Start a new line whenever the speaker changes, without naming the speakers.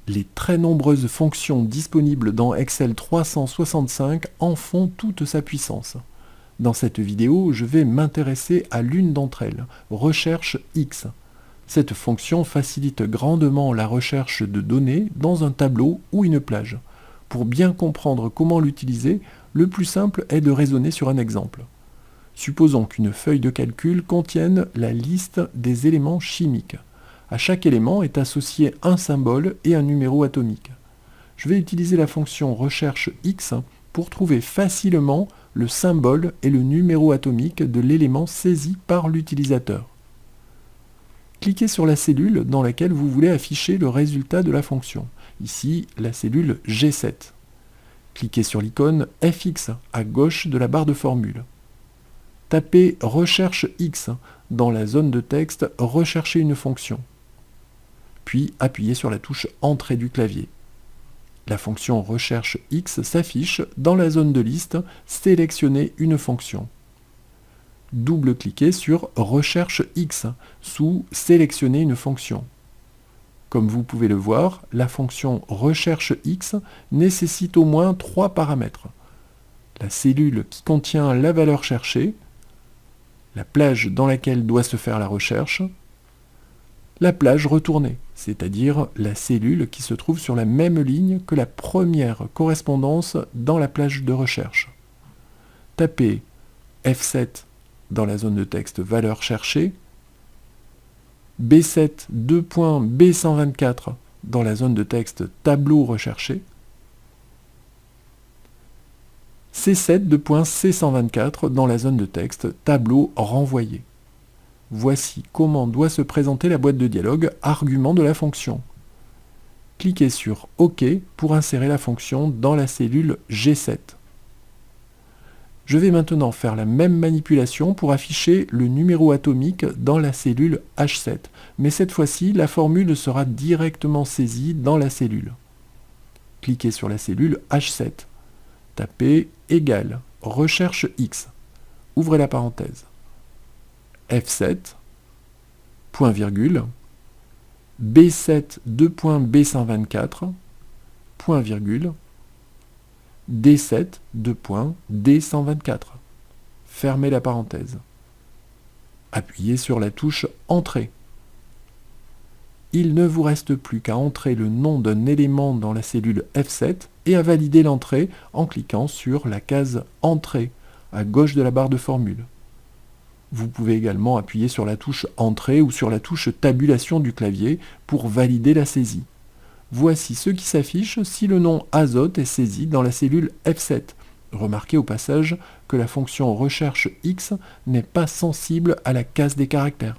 Les très nombreuses fonctions disponibles dans Excel 365 en font toute sa puissance. Dans cette vidéo, je vais m'intéresser à l'une d'entre elles, Recherche X. Cette fonction facilite grandement la recherche de données dans un tableau ou une plage. Pour bien comprendre comment l'utiliser, le plus simple est de raisonner sur un exemple. Supposons qu'une feuille de calcul contienne la liste des éléments chimiques. À chaque élément est associé un symbole et un numéro atomique. Je vais utiliser la fonction recherche X pour trouver facilement le symbole et le numéro atomique de l'élément saisi par l'utilisateur. Cliquez sur la cellule dans laquelle vous voulez afficher le résultat de la fonction. Ici, la cellule G7. Cliquez sur l'icône FX à gauche de la barre de formule. Tapez Recherche X dans la zone de texte Rechercher une fonction. Puis appuyez sur la touche Entrée du clavier. La fonction Recherche X s'affiche dans la zone de liste Sélectionner une fonction. Double-cliquez sur Recherche X sous Sélectionner une fonction. Comme vous pouvez le voir, la fonction Recherche X nécessite au moins 3 paramètres. La cellule qui contient la valeur cherchée, la plage dans laquelle doit se faire la recherche, la plage retournée, c'est-à-dire la cellule qui se trouve sur la même ligne que la première correspondance dans la plage de recherche. Tapez F7 dans la zone de texte valeur cherchée, B7 B124 dans la zone de texte tableau recherché, C7 C124 dans la zone de texte tableau renvoyé. Voici comment doit se présenter la boîte de dialogue argument de la fonction. Cliquez sur OK pour insérer la fonction dans la cellule G7. Je vais maintenant faire la même manipulation pour afficher le numéro atomique dans la cellule H7, mais cette fois-ci, la formule sera directement saisie dans la cellule. Cliquez sur la cellule H7. Tapez égal Recherche X. Ouvrez la parenthèse. F7, point virgule, B7 B124, point virgule, D7 D124. Fermez la parenthèse. Appuyez sur la touche Entrée. Il ne vous reste plus qu'à entrer le nom d'un élément dans la cellule F7 et à valider l'entrée en cliquant sur la case Entrée à gauche de la barre de formule. Vous pouvez également appuyer sur la touche Entrée ou sur la touche Tabulation du clavier pour valider la saisie. Voici ce qui s'affiche si le nom azote est saisi dans la cellule F7. Remarquez au passage que la fonction recherche X n'est pas sensible à la case des caractères.